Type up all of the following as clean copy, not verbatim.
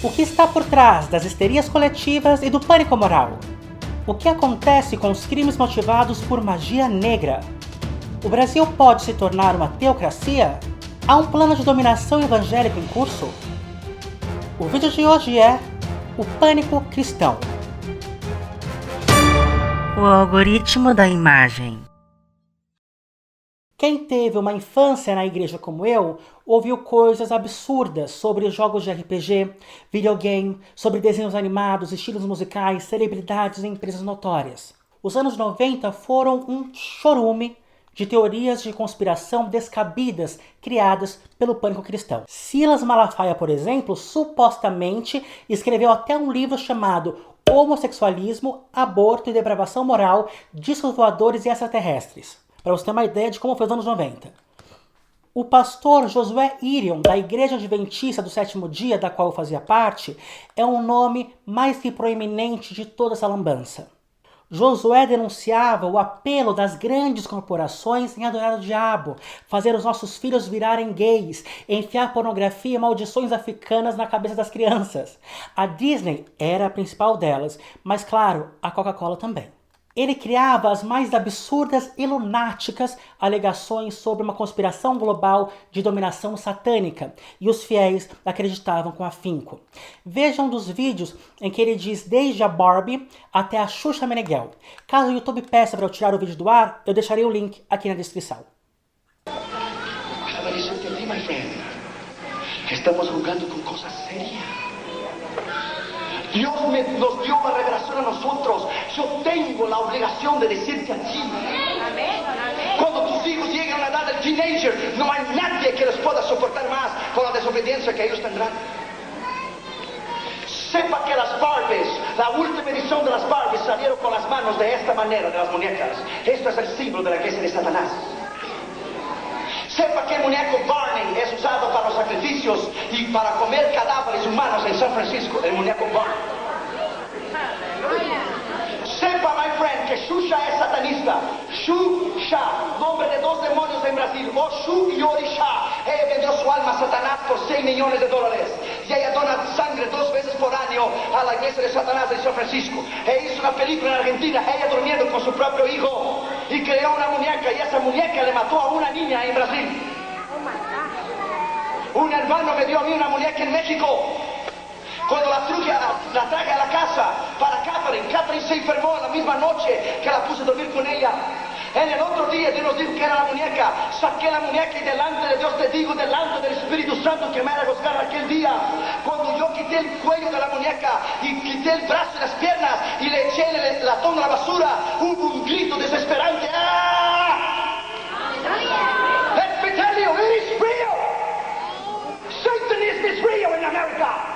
O que está por trás das histerias coletivas e do pânico moral? O que acontece com os crimes motivados por magia negra? O Brasil pode se tornar uma teocracia? Há um plano de dominação evangélica em curso? O vídeo de hoje é o pânico cristão. O algoritmo da imagem. Quem teve uma infância na igreja como eu, ouviu coisas absurdas sobre jogos de RPG, videogame, sobre desenhos animados, estilos musicais, celebridades e empresas notórias. Os anos 90 foram um chorume de teorias de conspiração descabidas criadas pelo pânico cristão. Silas Malafaia, por exemplo, supostamente escreveu até um livro chamado Homossexualismo, Aborto e Depravação Moral, Discos Voadores e Extraterrestres. Para você ter uma ideia de como foi os anos 90. O pastor Josué Irion, da Igreja Adventista do Sétimo Dia, da qual eu fazia parte, é um nome mais que proeminente de toda essa lambança. Josué denunciava o apelo das grandes corporações em adorar o diabo, fazer os nossos filhos virarem gays, enfiar pornografia e maldições africanas na cabeça das crianças. A Disney era a principal delas, mas claro, a Coca-Cola também. Ele criava as mais absurdas e lunáticas alegações sobre uma conspiração global de dominação satânica, e os fiéis acreditavam com afinco. Vejam um dos vídeos em que ele diz desde a Barbie até a Xuxa Meneghel. Caso o YouTube peça para eu tirar o vídeo do ar, eu deixarei o link aqui na descrição. Estamos jugando com coisas sérias. Dios nos dio una revelación a nosotros. Yo tengo la obligación de decirte a ti. Cuando tus hijos lleguen a la edad del teenager, no hay nadie que los pueda soportar más con la desobediencia que ellos tendrán. Sepa que las Barbies, la última edición de las Barbies salieron con las manos de esta manera, de las muñecas. Esto es el símbolo de la iglesia de Satanás. Sepa que el muñeco Barney es usado para los sacrificios y para comer cadáveres humanos en San Francisco, el muñeco Barney. Sepa, my friend, que Xuxa es satanista. Xuxa, nombre de dos demonios en Brasil, Oxu y Orixá. Ella vendió su alma a Satanás por $6 millones. Y ella dona sangre 2 veces por año a la iglesia de Satanás en San Francisco. Ella hizo una película en Argentina, ella durmiendo con su propio hijo. Y creó una muñeca, y esa muñeca le mató a una niña en Brasil. Un hermano me dio a mí una muñeca en México. Cuando la traje a la casa para Catherine, Catherine se enfermó la misma noche que la puse a dormir con ella. En el otro día Dios nos dijo que era la muñeca. Saqué la muñeca y delante de Dios te digo, delante del Espíritu Santo que me era juzgar aquel día. Cuando yo quité el cuello de la muñeca y quité el brazo y las piernas y le eché el latón a la basura, hubo un grito desesperante. ¡Ah! Let me tell you, it is real. Satanism is real in America.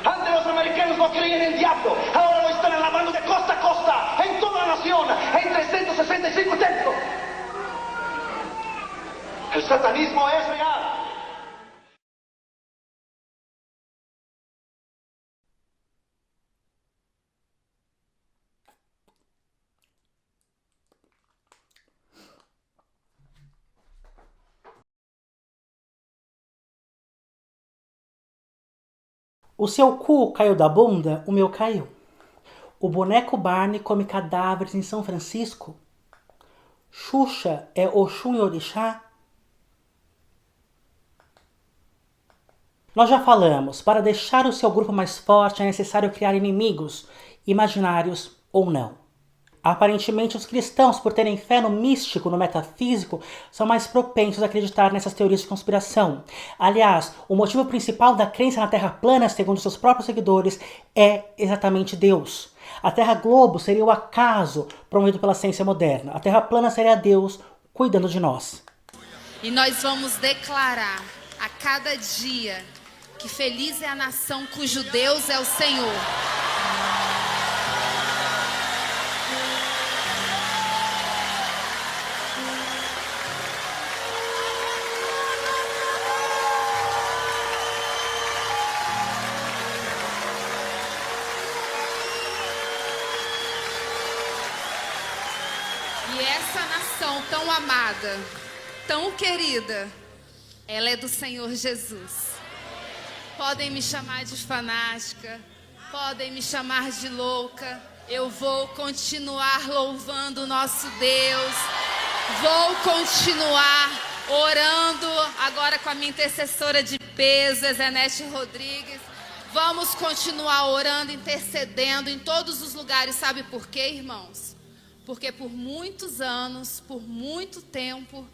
Antes los americanos no creían en el diablo, ahora lo están alabando de costa a costa, en toda la nación, en 365 templos. El satanismo es real. O seu cu caiu da bunda, o meu caiu. O boneco Barney come cadáveres em São Francisco. Xuxa é Oxum e Orixá? Nós já falamos, para deixar o seu grupo mais forte é necessário criar inimigos, imaginários ou não. Aparentemente, os cristãos, por terem fé no místico, no metafísico, são mais propensos a acreditar nessas teorias de conspiração. Aliás, o motivo principal da crença na Terra plana, segundo seus próprios seguidores, é exatamente Deus. A Terra globo seria o acaso promovido pela ciência moderna. A Terra plana seria Deus cuidando de nós. E nós vamos declarar a cada dia que feliz é a nação cujo Deus é o Senhor. E essa nação tão amada, tão querida, ela é do Senhor Jesus. Podem me chamar de fanática, podem me chamar de louca. Eu vou continuar louvando o nosso Deus. Vou continuar orando agora com a minha intercessora de peso, Zenete Rodrigues. Vamos continuar orando, intercedendo em todos os lugares. Sabe por quê, irmãos? Porque por muitos anos, por muito tempo,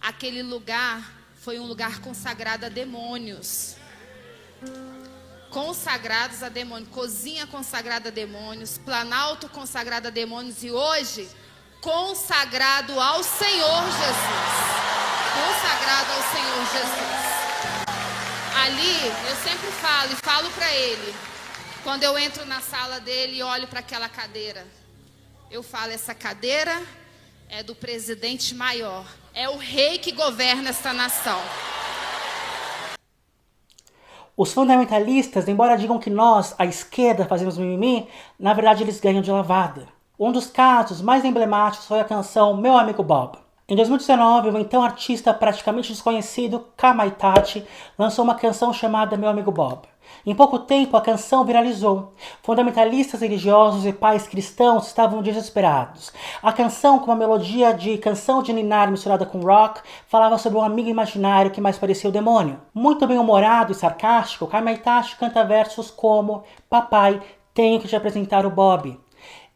aquele lugar foi um lugar consagrado a demônios. Consagrados a demônios, cozinha consagrada a demônios, planalto consagrado a demônios e hoje consagrado ao Senhor Jesus. Consagrado ao Senhor Jesus. Ali, eu sempre falo e falo para ele, quando eu entro na sala dele e olho para aquela cadeira, eu falo, essa cadeira é do presidente maior, é o rei que governa esta nação. Os fundamentalistas, embora digam que nós, a esquerda, fazemos mimimi, na verdade eles ganham de lavada. Um dos casos mais emblemáticos foi a canção Meu Amigo Bob. Em 2019, o então artista praticamente desconhecido, Kamaitachi, lançou uma canção chamada Meu Amigo Bob. Em pouco tempo, a canção viralizou. Fundamentalistas religiosos e pais cristãos estavam desesperados. A canção, com uma melodia de canção de ninar misturada com rock, falava sobre um amigo imaginário que mais parecia o demônio. Muito bem-humorado e sarcástico, Kamaitachi canta versos como: Papai, tenho que te apresentar o Bob.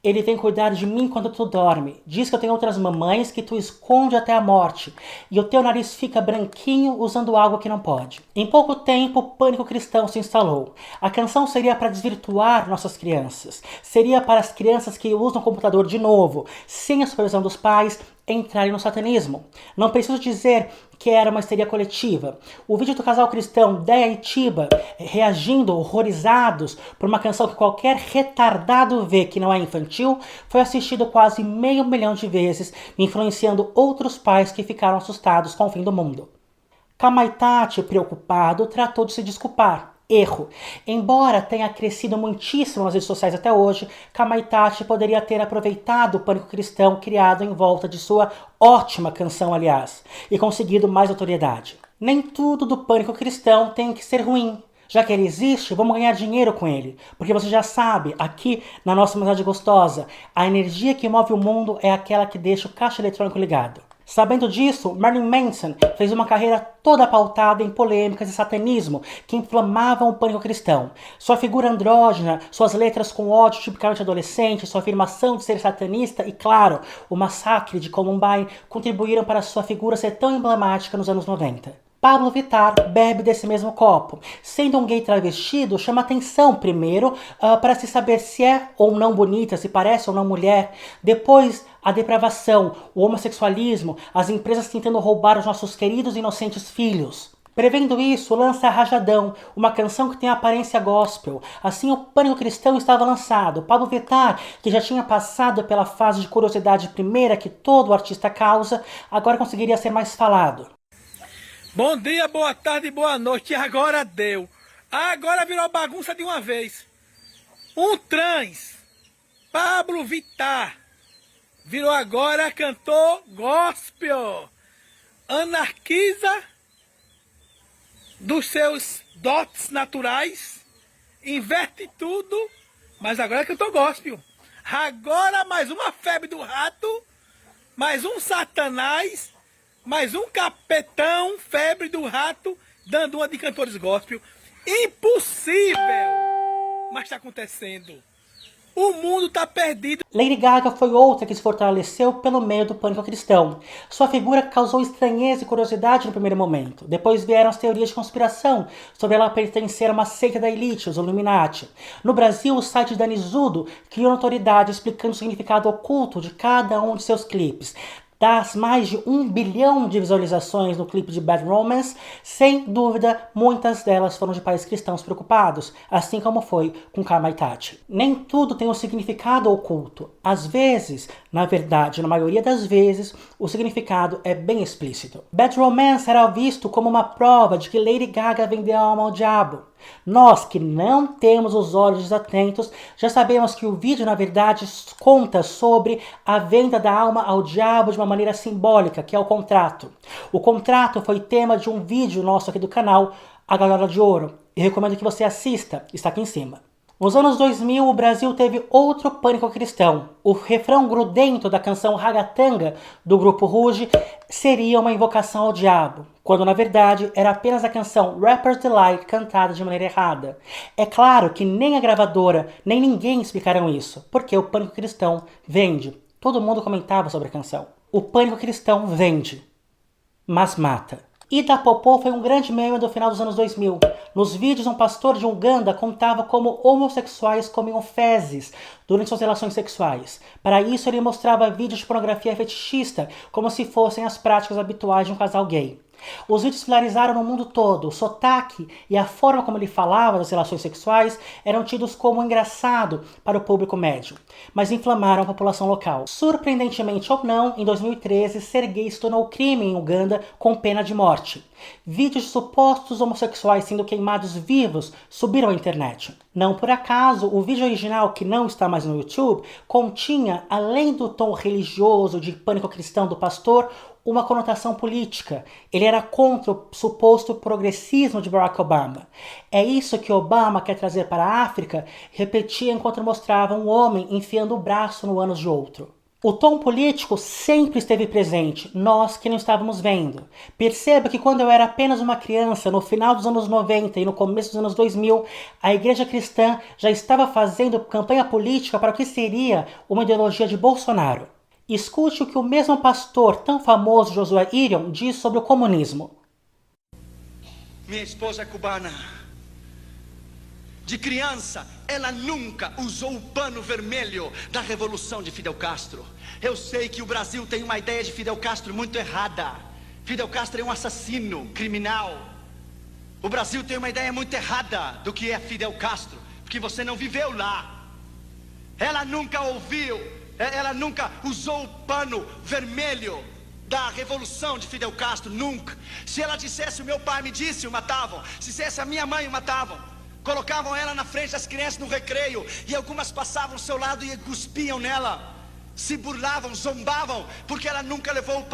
Ele vem cuidar de mim quando tu dorme. Diz que eu tenho outras mamães que tu esconde até a morte. E o teu nariz fica branquinho usando água que não pode. Em pouco tempo, o pânico cristão se instalou. A canção seria para desvirtuar nossas crianças. Seria para as crianças que usam o computador de novo, sem a supervisão dos pais, entrarem no satanismo. Não preciso dizer que era uma histeria coletiva. O vídeo do casal cristão Deia e Tiba reagindo horrorizados por uma canção que qualquer retardado vê que não é infantil foi assistido quase 500 mil de vezes, influenciando outros pais que ficaram assustados com o fim do mundo. Kamaitachi, preocupado, tratou de se desculpar. Erro. Embora tenha crescido muitíssimo nas redes sociais até hoje, Kamaitachi poderia ter aproveitado o pânico cristão criado em volta de sua ótima canção, aliás, e conseguido mais notoriedade. Nem tudo do pânico cristão tem que ser ruim. Já que ele existe, vamos ganhar dinheiro com ele. Porque você já sabe, aqui na nossa amizade gostosa, a energia que move o mundo é aquela que deixa o caixa eletrônico ligado. Sabendo disso, Marilyn Manson fez uma carreira toda pautada em polêmicas e satanismo que inflamavam o pânico cristão. Sua figura andrógena, suas letras com ódio tipicamente adolescente, sua afirmação de ser satanista e, claro, o massacre de Columbine contribuíram para sua figura ser tão emblemática nos anos 90. Pablo Vittar bebe desse mesmo copo. Sendo um gay travestido, chama atenção primeiro para se saber se é ou não bonita, se parece ou não mulher. Depois, a depravação, o homossexualismo, as empresas tentando roubar os nossos queridos e inocentes filhos. Prevendo isso, lança Rajadão, uma canção que tem aparência gospel. Assim, o pânico cristão estava lançado. Pablo Vittar, que já tinha passado pela fase de curiosidade primeira que todo artista causa, agora conseguiria ser mais falado. Bom dia, boa tarde, boa noite. E agora deu. Agora virou bagunça de uma vez. Um trans, Pablo Vittar, virou agora cantor gospel. Anarquiza dos seus dotes naturais. Inverte tudo. Mas agora é cantor gospel. Agora mais uma febre do rato. Mais um satanás. Mais um capetão, febre do rato, dando uma de cantores gospel. Impossível! Mas está acontecendo. O mundo está perdido. Lady Gaga foi outra que se fortaleceu pelo meio do pânico cristão. Sua figura causou estranheza e curiosidade no primeiro momento. Depois vieram as teorias de conspiração sobre ela pertencer a uma seita da elite, os Illuminati. No Brasil, o site Danizudo criou notoriedade explicando o significado oculto de cada um de seus clipes. Das mais de 1 bilhão de visualizações no clipe de Bad Romance, sem dúvida, muitas delas foram de pais cristãos preocupados, assim como foi com Kamaitachi. Nem tudo tem um significado oculto. Às vezes, na verdade, na maioria das vezes, o significado é bem explícito. Bad Romance era visto como uma prova de que Lady Gaga vendeu a alma ao diabo. Nós, que não temos os olhos desatentos, já sabemos que o vídeo, na verdade, conta sobre a venda da alma ao diabo de uma maneira simbólica, que é o contrato. O contrato foi tema de um vídeo nosso aqui do canal, A Gaiola de Ouro. e recomendo que você assista, está aqui em cima. Nos anos 2000, o Brasil teve outro pânico cristão. O refrão grudento da canção Ragatanga, do Grupo Ruge, seria uma invocação ao diabo, quando na verdade era apenas a canção Rapper's Delight cantada de maneira errada. É claro que nem a gravadora, nem ninguém explicaram isso, porque o pânico cristão vende. Todo mundo comentava sobre a canção. O pânico cristão vende, mas mata. Ida Popô foi um grande meme do final dos anos 2000. Nos vídeos, um pastor de Uganda contava como homossexuais comiam fezes durante suas relações sexuais. Para isso, ele mostrava vídeos de pornografia fetichista, como se fossem as práticas habituais de um casal gay. Os vídeos viralizaram no mundo todo. O sotaque e a forma como ele falava das relações sexuais eram tidos como engraçado para o público médio, mas inflamaram a população local. Surpreendentemente ou não, em 2013, ser gay se tornou crime em Uganda com pena de morte. Vídeos de supostos homossexuais sendo queimados vivos subiram à internet. Não por acaso, o vídeo original, que não está mais no YouTube, continha, além do tom religioso de pânico cristão do pastor, uma conotação política. Ele era contra o suposto progressismo de Barack Obama. É isso que Obama quer trazer para a África, repetia enquanto mostrava um homem enfiando o braço no ânus de outro. O tom político sempre esteve presente, nós que não estávamos vendo. Perceba que quando eu era apenas uma criança, no final dos anos 90 e no começo dos anos 2000, a igreja cristã já estava fazendo campanha política para o que seria uma ideologia de Bolsonaro. Escute o que o mesmo pastor tão famoso, Josué Irion, diz sobre o comunismo. Minha esposa é cubana. De criança, ela nunca usou o pano vermelho da revolução de Fidel Castro. Eu sei que o Brasil tem uma ideia de Fidel Castro muito errada. Fidel Castro é um assassino, criminal. O Brasil tem uma ideia muito errada do que é Fidel Castro, porque você não viveu lá. Ela nunca usou o pano vermelho da revolução de Fidel Castro, nunca. Se ela dissesse, o meu pai me disse, o matavam. Se dissesse, a minha mãe, o matavam. Colocavam ela na frente das crianças no recreio, e algumas passavam ao seu lado e cuspiam nela. Se burlavam, zombavam, porque ela nunca levou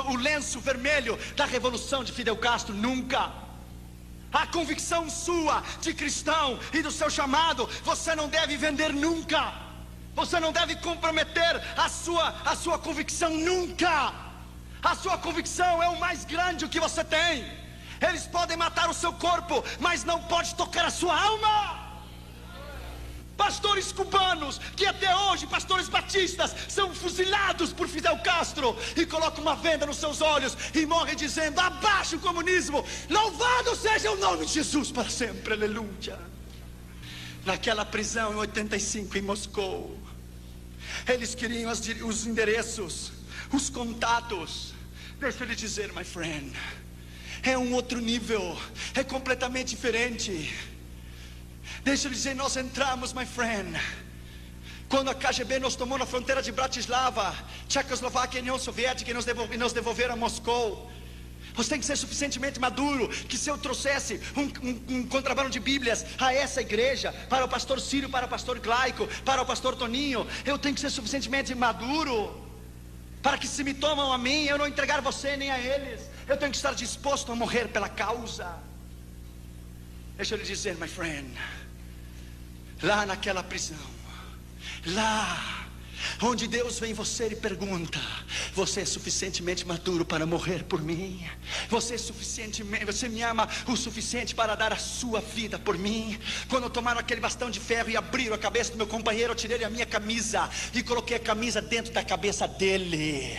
o lenço vermelho da revolução de Fidel Castro, nunca. A convicção sua de cristão e do seu chamado, você não deve vender nunca. Você não deve comprometer a sua convicção nunca. A sua convicção é o mais grande que você tem. Eles podem matar o seu corpo, mas não pode tocar a sua alma. Pastores cubanos, que até hoje, pastores batistas, são fuzilados por Fidel Castro e colocam uma venda nos seus olhos e morrem dizendo, abaixo o comunismo, louvado seja o nome de Jesus para sempre, aleluia. Naquela prisão em 85 em Moscou, eles queriam os endereços, os contatos. Deixa eu lhe dizer, my friend, é um outro nível, é completamente diferente. Deixa eu lhe dizer, nós entramos, my friend, quando a KGB nos tomou na fronteira de Bratislava, Tchecoslováquia e União Soviética, e nos devolveram a Moscou. Você tem que ser suficientemente maduro, que se eu trouxesse um contrabando de Bíblias a essa igreja, para o pastor Círio, para o pastor Glaico, para o pastor Toninho, eu tenho que ser suficientemente maduro, para que se me tomam a mim, eu não entregar você nem a eles. Eu tenho que estar disposto a morrer pela causa. Deixa eu lhe dizer, my friend, lá naquela prisão, lá onde Deus vem você e pergunta, você é suficientemente maduro para morrer por mim? Você me ama o suficiente para dar a sua vida por mim? Quando tomaram aquele bastão de ferro e abriram a cabeça do meu companheiro, eu tirei a minha camisa e coloquei a camisa dentro da cabeça dele.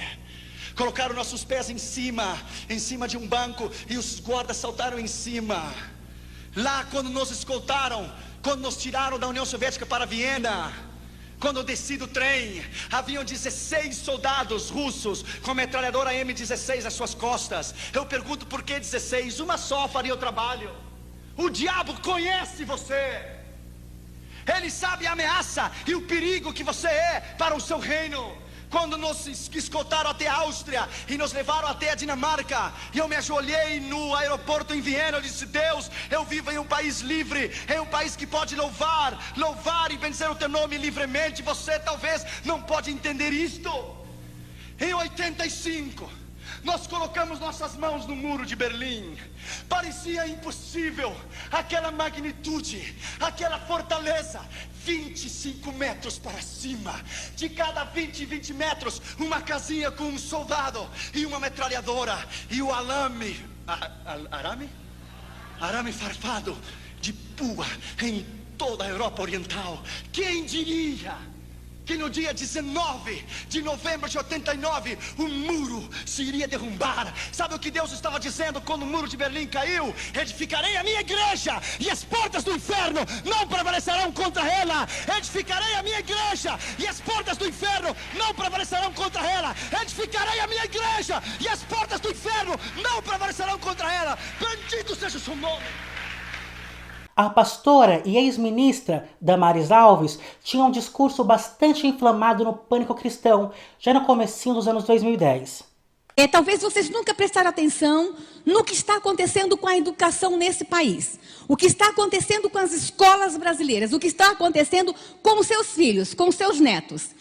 Colocaram nossos pés em cima de um banco, e os guardas saltaram em cima. Lá quando nos escoltaram, quando nos tiraram da União Soviética para Viena, quando eu desci do trem, haviam 16 soldados russos com a metralhadora M16 às suas costas. Eu pergunto, por que 16? Uma só faria o trabalho. O diabo conhece você. Ele sabe a ameaça e o perigo que você é para o seu reino. Quando nos escoltaram até a Áustria e nos levaram até a Dinamarca, e eu me ajoelhei no aeroporto em Viena, eu disse, Deus, eu vivo em um país livre, em um país que pode louvar e vencer o teu nome livremente. Você talvez não pode entender isto. Em 85, Nós colocamos nossas mãos no muro de Berlim. Parecia impossível. Aquela magnitude, aquela fortaleza. 25 metros para cima. De cada 20 metros, uma casinha com um soldado e uma metralhadora. E o arame farpado de pua em toda a Europa Oriental. Quem diria que no dia 19 de novembro de 89 o muro se iria derrubar? Sabe o que Deus estava dizendo quando o muro de Berlim caiu? Edificarei a minha igreja e as portas do inferno não prevalecerão contra ela. Edificarei a minha igreja e as portas do inferno não prevalecerão contra ela. Edificarei a minha igreja e as portas do inferno não prevalecerão contra ela. Bendito seja o seu nome. A pastora e ex-ministra Damares Alves tinha um discurso bastante inflamado no pânico cristão, já no comecinho dos anos 2010. Talvez vocês nunca prestaram atenção no que está acontecendo com a educação nesse país. O que está acontecendo com as escolas brasileiras. O que está acontecendo com os seus filhos, com os seus netos.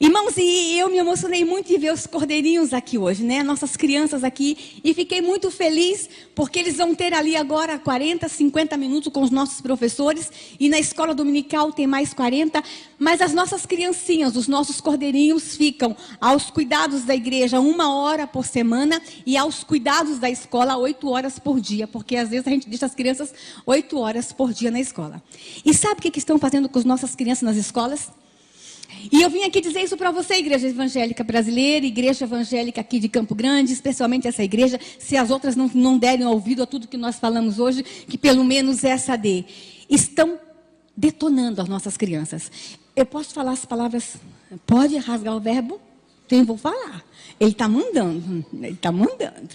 Irmãos, e eu me emocionei muito de ver os cordeirinhos aqui hoje, né? Nossas crianças aqui. E fiquei muito feliz porque eles vão ter ali agora 40, 50 minutos com os nossos professores. E na escola dominical tem mais 40. Mas as nossas criancinhas, os nossos cordeirinhos ficam aos cuidados da igreja 1 hora por semana. E aos cuidados da escola 8 horas por dia. Porque às vezes a gente deixa as crianças 8 horas por dia na escola. E sabe o que estão fazendo com as nossas crianças nas escolas? E eu vim aqui dizer isso para você, Igreja Evangélica Brasileira, Igreja Evangélica aqui de Campo Grande, especialmente essa igreja, se as outras não derem ouvido a tudo que nós falamos hoje, que pelo menos essa dê. Estão detonando as nossas crianças. Eu posso falar as palavras, pode rasgar o verbo? Então vou falar. Ele está mandando, ele está mandando.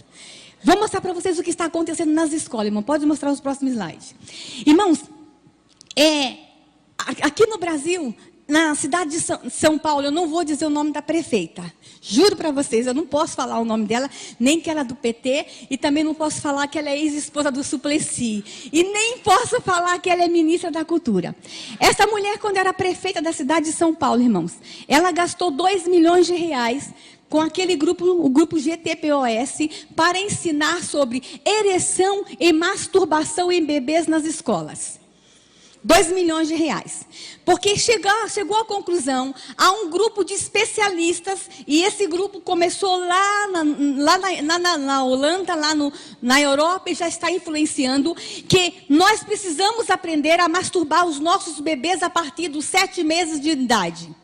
Vou mostrar para vocês o que está acontecendo nas escolas, irmão. Pode mostrar os próximos slides. Irmãos, aqui no Brasil, na cidade de São Paulo, eu não vou dizer o nome da prefeita. Juro para vocês, eu não posso falar o nome dela, nem que ela é do PT, e também não posso falar que ela é ex-esposa do Suplicy. E nem posso falar que ela é ministra da Cultura. Essa mulher, quando era prefeita da cidade de São Paulo, irmãos, ela gastou 2 milhões de reais com aquele grupo, o grupo GTPOS, para ensinar sobre ereção e masturbação em bebês nas escolas. 2 milhões de reais. Porque chegou à conclusão, há um grupo de especialistas, e esse grupo começou lá na Holanda, na Europa, e já está influenciando, que nós precisamos aprender a masturbar os nossos bebês a partir dos 7 meses de idade.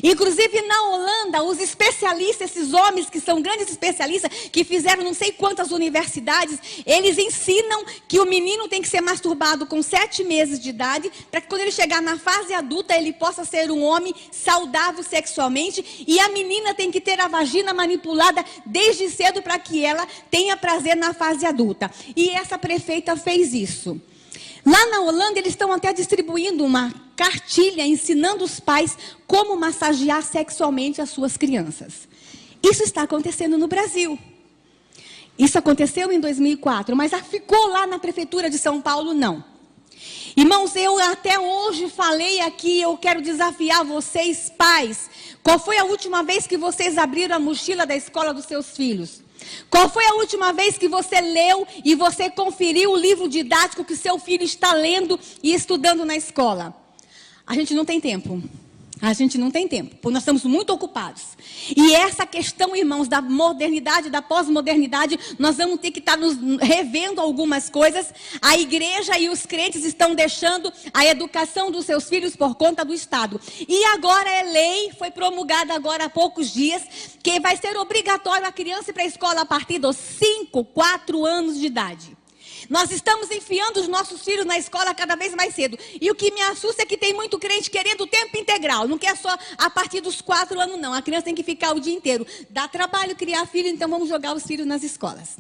Inclusive na Holanda, os especialistas, esses homens que são grandes especialistas, que fizeram não sei quantas universidades, eles ensinam que o menino tem que ser masturbado com 7 meses de idade, para que quando ele chegar na fase adulta, ele possa ser um homem saudável sexualmente, e a menina tem que ter a vagina manipulada desde cedo para que ela tenha prazer na fase adulta. E essa prefeita fez isso. Lá na Holanda, eles estão até distribuindo uma cartilha ensinando os pais como massagear sexualmente as suas crianças. Isso está acontecendo no Brasil. Isso aconteceu em 2004, mas ficou lá na prefeitura de São Paulo, não. Irmãos, eu até hoje falei aqui, eu quero desafiar vocês, pais. Qual foi a última vez que vocês abriram a mochila da escola dos seus filhos? Qual foi a última vez que você leu e você conferiu o livro didático que seu filho está lendo e estudando na escola? A gente não tem tempo. A gente não tem tempo, porque nós estamos muito ocupados. E essa questão, irmãos, da modernidade, da pós-modernidade, nós vamos ter que estar nos revendo algumas coisas. A igreja e os crentes estão deixando a educação dos seus filhos por conta do Estado. E agora é lei, foi promulgada agora há poucos dias, que vai ser obrigatório a criança ir para a escola a partir dos 5, 4 anos de idade. Nós estamos enfiando os nossos filhos na escola cada vez mais cedo. E o que me assusta é que tem muito crente querendo tempo integral. Não quer só a partir dos 4 anos, não. A criança tem que ficar o dia inteiro. Dá trabalho criar filho, então vamos jogar os filhos nas escolas.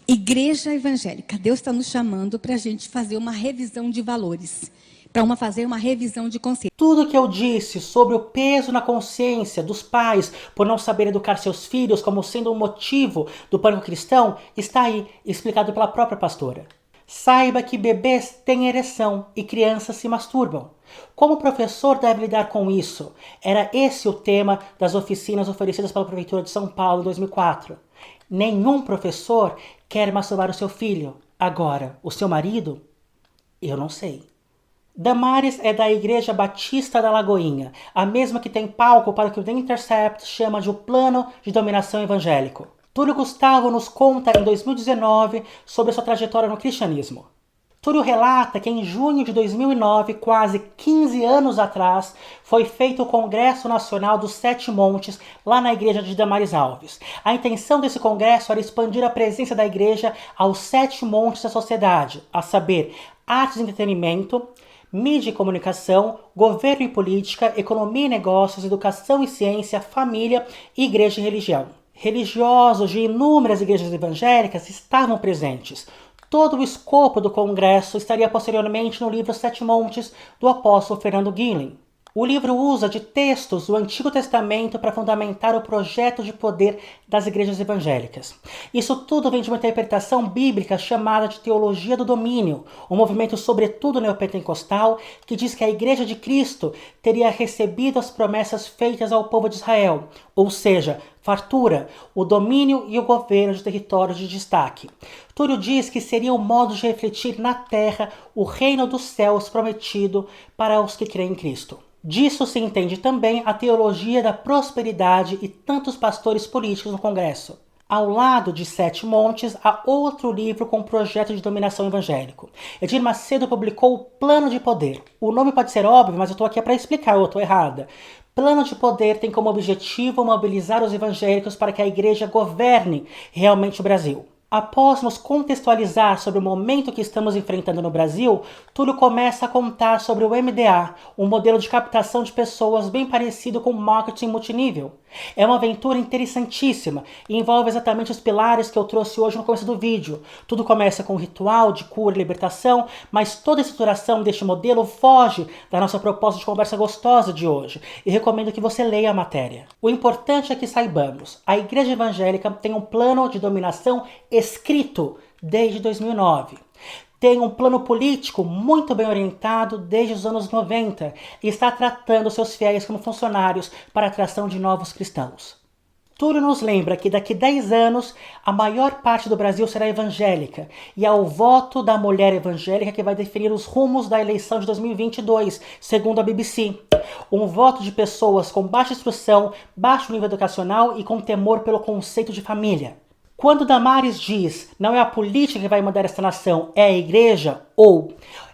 Igreja evangélica, Deus está nos chamando para a gente fazer uma revisão de valores. Para fazer uma revisão de consciência. Tudo que eu disse sobre o peso na consciência dos pais por não saber educar seus filhos como sendo um motivo do pânico cristão, está aí, explicado pela própria pastora. Saiba que bebês têm ereção e crianças se masturbam. Como o professor deve lidar com isso? Era esse o tema das oficinas oferecidas pela Prefeitura de São Paulo em 2004. Nenhum professor quer masturbar o seu filho. Agora, o seu marido? Eu não sei. Damares é da Igreja Batista da Lagoinha, a mesma que tem palco para o que o The Intercept chama de o plano de dominação evangélico. Túlio Gustavo nos conta em 2019 sobre sua trajetória no cristianismo. Túlio relata que em junho de 2009, quase 15 anos atrás, foi feito o Congresso Nacional dos Sete Montes, lá na igreja de Damares Alves. A intenção desse congresso era expandir a presença da igreja aos sete montes da sociedade, a saber, artes e entretenimento, mídia e comunicação, governo e política, economia e negócios, educação e ciência, família, igreja e religião. Religiosos de inúmeras igrejas evangélicas estavam presentes. Todo o escopo do congresso estaria posteriormente no livro Sete Montes, do apóstolo Fernando Guilhem. O livro usa de textos do Antigo Testamento para fundamentar o projeto de poder das igrejas evangélicas. Isso tudo vem de uma interpretação bíblica chamada de teologia do domínio, um movimento sobretudo neopentecostal que diz que a igreja de Cristo teria recebido as promessas feitas ao povo de Israel, ou seja, fartura, o domínio e o governo de territórios de destaque. Túlio diz que seria o modo de refletir na terra o reino dos céus prometido para os que creem em Cristo. Disso se entende também a teologia da prosperidade e tantos pastores políticos no Congresso. Ao lado de Sete Montes, há outro livro com projeto de dominação evangélico. Edir Macedo publicou o Plano de Poder. O nome pode ser óbvio, mas eu estou aqui para explicar, eu estou errada. Plano de Poder tem como objetivo mobilizar os evangélicos para que a igreja governe realmente o Brasil. Após nos contextualizar sobre o momento que estamos enfrentando no Brasil, Túlio começa a contar sobre o MDA, um modelo de captação de pessoas bem parecido com marketing multinível. É uma aventura interessantíssima e envolve exatamente os pilares que eu trouxe hoje no começo do vídeo. Tudo começa com um ritual de cura e libertação, mas toda a estruturação deste modelo foge da nossa proposta de conversa gostosa de hoje e recomendo que você leia a matéria. O importante é que saibamos, a Igreja Evangélica tem um plano de dominação escrito desde 2009. Tem um plano político muito bem orientado desde os anos 90 e está tratando seus fiéis como funcionários para a atração de novos cristãos. Túlio nos lembra que daqui 10 anos a maior parte do Brasil será evangélica e é o voto da mulher evangélica que vai definir os rumos da eleição de 2022, segundo a BBC. Um voto de pessoas com baixa instrução, baixo nível educacional e com temor pelo conceito de família. Quando Damares diz, não é a política que vai mandar esta nação, é a igreja, ou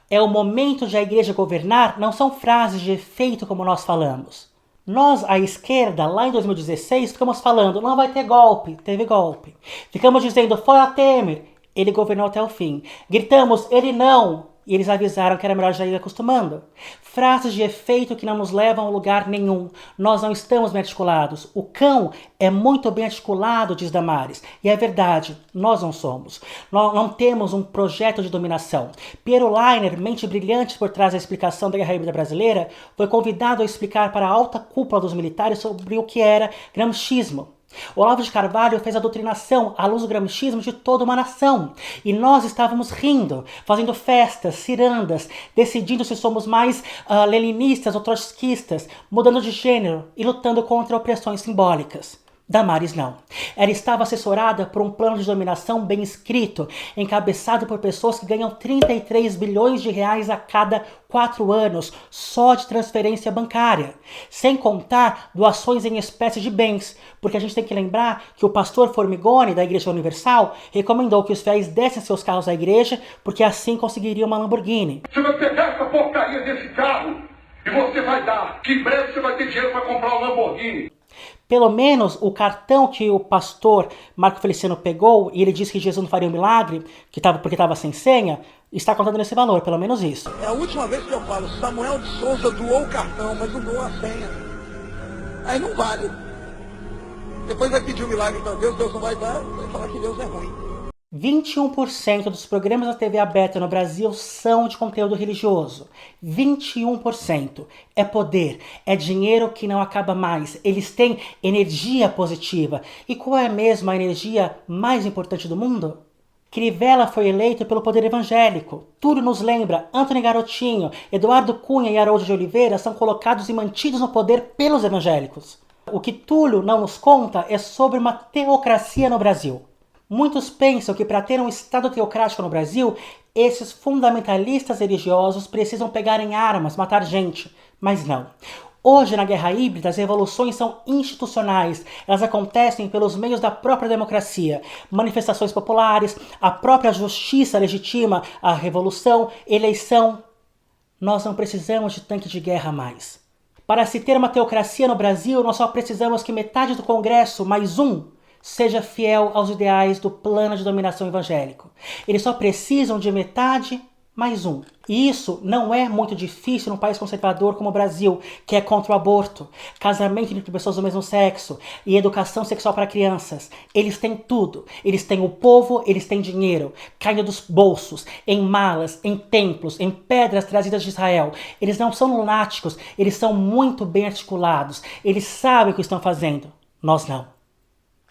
é o momento de a igreja governar, não são frases de efeito como nós falamos. Nós, à esquerda, lá em 2016, ficamos falando, não vai ter golpe, teve golpe. Ficamos dizendo, fora Temer, ele governou até o fim. Gritamos, ele não, e eles avisaram que era melhor já ir acostumando. Frases de efeito que não nos levam a lugar nenhum. Nós não estamos bem articulados. O cão é muito bem articulado, diz Damares. E é verdade, nós não somos. Nós não temos um projeto de dominação. Piero Leiner, mente brilhante por trás da explicação da Guerra Híbrida Brasileira, foi convidado a explicar para a alta cúpula dos militares sobre o que era gramscismo. Olavo de Carvalho fez a doutrinação à luz do gramscismo de toda uma nação. E nós estávamos rindo, fazendo festas, cirandas, decidindo se somos mais leninistas ou trotskistas, mudando de gênero e lutando contra opressões simbólicas. Damares não. Ela estava assessorada por um plano de dominação bem escrito, encabeçado por pessoas que ganham 33 bilhões de reais a cada 4 anos, só de transferência bancária. Sem contar doações em espécie de bens, porque a gente tem que lembrar que o pastor Formigoni, da Igreja Universal, recomendou que os fiéis dessem seus carros à igreja, porque assim conseguiriam uma Lamborghini. Você vai pegar essa porcaria desse carro e você vai dar, que em breve você vai ter dinheiro para comprar um Lamborghini. Pelo menos o cartão que o pastor Marco Feliciano pegou, e ele disse que Jesus não faria um milagre, porque estava sem senha, está contando nesse valor, pelo menos isso. É a última vez que eu falo, Samuel de Souza doou o cartão, mas não doou a senha. Aí não vale. Depois vai pedir um milagre para Deus, Deus não vai dar, vai falar que Deus é ruim. 21% dos programas da TV aberta no Brasil são de conteúdo religioso. 21%. É poder, é dinheiro que não acaba mais. Eles têm energia positiva. E qual é mesmo a energia mais importante do mundo? Crivella foi eleito pelo poder evangélico. Tudo nos lembra, Antony Garotinho, Eduardo Cunha e Haroldo de Oliveira são colocados e mantidos no poder pelos evangélicos. O que Túlio não nos conta é sobre uma teocracia no Brasil. Muitos pensam que para ter um Estado teocrático no Brasil, esses fundamentalistas religiosos precisam pegar em armas, matar gente. Mas não. Hoje, na guerra híbrida, as revoluções são institucionais. Elas acontecem pelos meios da própria democracia. Manifestações populares, a própria justiça legitima a revolução, eleição. Nós não precisamos de tanque de guerra mais. Para se ter uma teocracia no Brasil, nós só precisamos que metade do Congresso, mais um, seja fiel aos ideais do plano de dominação evangélico. Eles só precisam de metade mais um. E isso não é muito difícil num país conservador como o Brasil, que é contra o aborto, casamento entre pessoas do mesmo sexo e educação sexual para crianças. Eles têm tudo. Eles têm o povo, eles têm dinheiro, caindo dos bolsos, em malas, em templos, em pedras trazidas de Israel. Eles não são lunáticos, eles são muito bem articulados. Eles sabem o que estão fazendo. Nós não.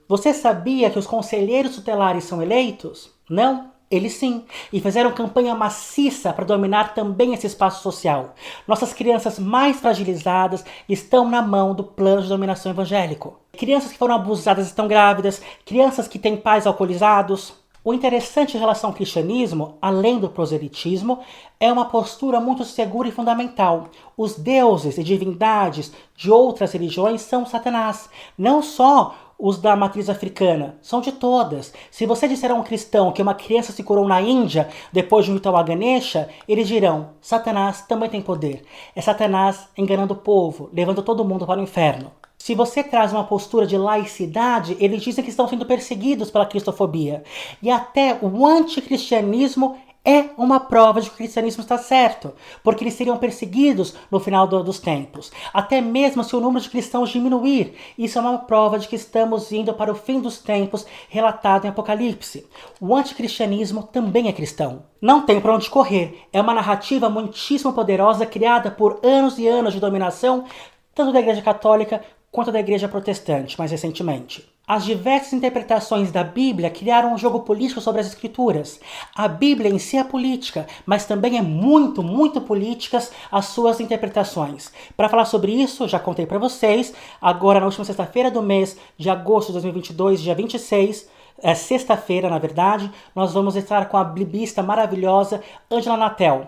Você sabia que os conselheiros tutelares são eleitos? Não? Eles sim, e fizeram campanha maciça para dominar também esse espaço social. Nossas crianças mais fragilizadas estão na mão do plano de dominação evangélico. Crianças que foram abusadas estão grávidas, crianças que têm pais alcoolizados. O interessante em relação ao cristianismo, além do proselitismo, é uma postura muito segura e fundamental. Os deuses e divindades de outras religiões são Satanás, não só os da matriz africana, são de todas. Se você disser a um cristão que uma criança se curou na Índia depois de um ritual a Ganesha, eles dirão, Satanás também tem poder. É Satanás enganando o povo, levando todo mundo para o inferno. Se você traz uma postura de laicidade, eles dizem que estão sendo perseguidos pela cristofobia. E até o anticristianismo é uma prova de que o cristianismo está certo, porque eles seriam perseguidos no final dos tempos. Até mesmo se o número de cristãos diminuir, isso é uma prova de que estamos indo para o fim dos tempos relatado em Apocalipse. O anticristianismo também é cristão. Não tem para onde correr. É uma narrativa muitíssimo poderosa criada por anos e anos de dominação, tanto da Igreja Católica quanto da Igreja Protestante, mais recentemente. As diversas interpretações da Bíblia criaram um jogo político sobre as Escrituras. A Bíblia em si é política, mas também é muito, muito políticas as suas interpretações. Para falar sobre isso, já contei para vocês, agora na última sexta-feira do mês de agosto de 2022, dia 26, sexta-feira na verdade, nós vamos estar com a biblista maravilhosa Angela Natel.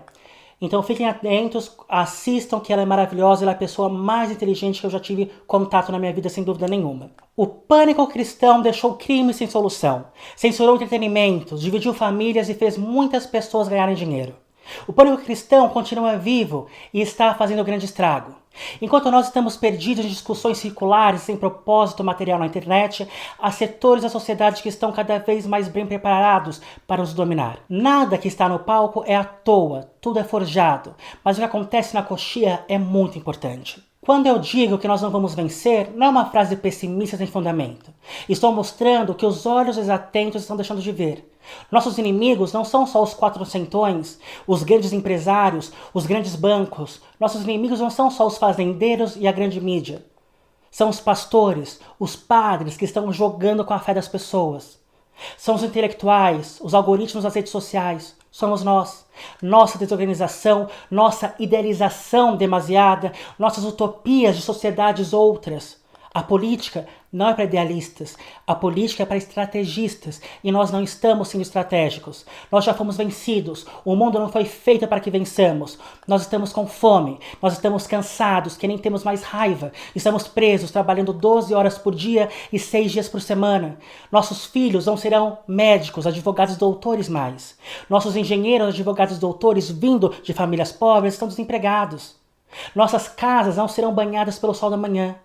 Então fiquem atentos, assistam que ela é maravilhosa, ela é a pessoa mais inteligente que eu já tive contato na minha vida, sem dúvida nenhuma. O pânico cristão deixou crimes sem solução, censurou entretenimentos, dividiu famílias e fez muitas pessoas ganharem dinheiro. O pânico cristão continua vivo e está fazendo grande estrago. Enquanto nós estamos perdidos em discussões circulares sem propósito material na internet, há setores da sociedade que estão cada vez mais bem preparados para nos dominar. Nada que está no palco é à toa, tudo é forjado, mas o que acontece na coxia é muito importante. Quando eu digo que nós não vamos vencer, não é uma frase pessimista sem fundamento. Estou mostrando que os olhos desatentos estão deixando de ver. Nossos inimigos não são só os quatrocentões, os grandes empresários, os grandes bancos. Nossos inimigos não são só os fazendeiros e a grande mídia. São os pastores, os padres que estão jogando com a fé das pessoas. São os intelectuais, os algoritmos das redes sociais. Somos nós. Nossa desorganização, nossa idealização demasiada, nossas utopias de sociedades outras. A política não é para idealistas, a política é para estrategistas e nós não estamos sendo estratégicos. Nós já fomos vencidos, o mundo não foi feito para que vençamos. Nós estamos com fome, nós estamos cansados, que nem temos mais raiva. Estamos presos, trabalhando 12 horas por dia e 6 dias por semana. Nossos filhos não serão médicos, advogados, doutores mais. Nossos engenheiros, advogados, doutores, vindo de famílias pobres, estão desempregados. Nossas casas não serão banhadas pelo sol da manhã.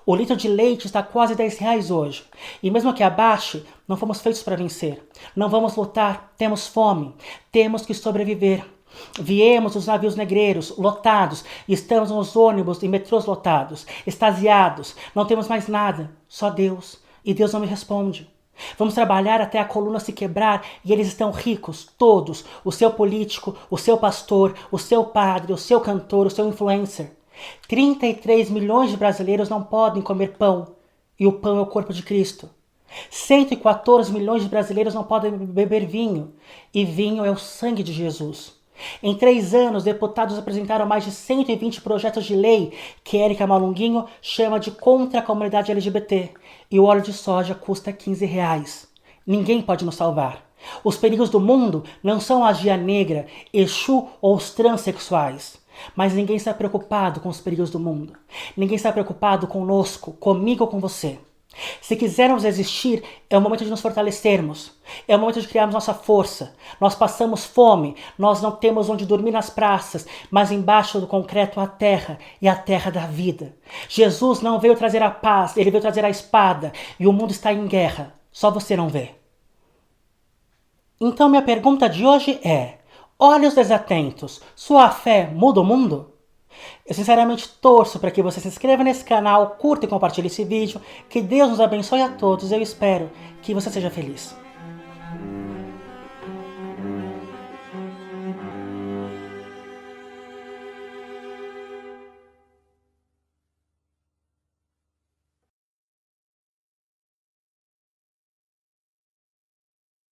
O litro de leite está quase R$10 hoje. E mesmo que abaixe, não fomos feitos para vencer. Não vamos lutar, temos fome. Temos que sobreviver. Viemos dos navios negreiros, lotados. Estamos nos ônibus e metrôs lotados. Extasiados. Não temos mais nada. Só Deus. E Deus não me responde. Vamos trabalhar até a coluna se quebrar e eles estão ricos, todos. O seu político, o seu pastor, o seu padre, o seu cantor, o seu influencer. 33 milhões de brasileiros não podem comer pão, e o pão é o corpo de Cristo. 114 milhões de brasileiros não podem beber vinho, e vinho é o sangue de Jesus. Em 3 anos, deputados apresentaram mais de 120 projetos de lei que Érica Malunguinho chama de contra a comunidade LGBT, e o óleo de soja custa R$15. Ninguém pode nos salvar. Os perigos do mundo não são a magia negra, Exu ou os transexuais. Mas ninguém está preocupado com os perigos do mundo. Ninguém está preocupado conosco, comigo ou com você. Se quisermos existir, é o momento de nos fortalecermos. É o momento de criarmos nossa força. Nós passamos fome, nós não temos onde dormir nas praças, mas embaixo do concreto a terra, e a terra da vida. Jesus não veio trazer a paz, ele veio trazer a espada, e o mundo está em guerra. Só você não vê. Então minha pergunta de hoje é: olhos desatentos, sua fé muda o mundo? Eu sinceramente torço para que você se inscreva nesse canal, curta e compartilhe esse vídeo. Que Deus nos abençoe a todos. Eu espero que você seja feliz.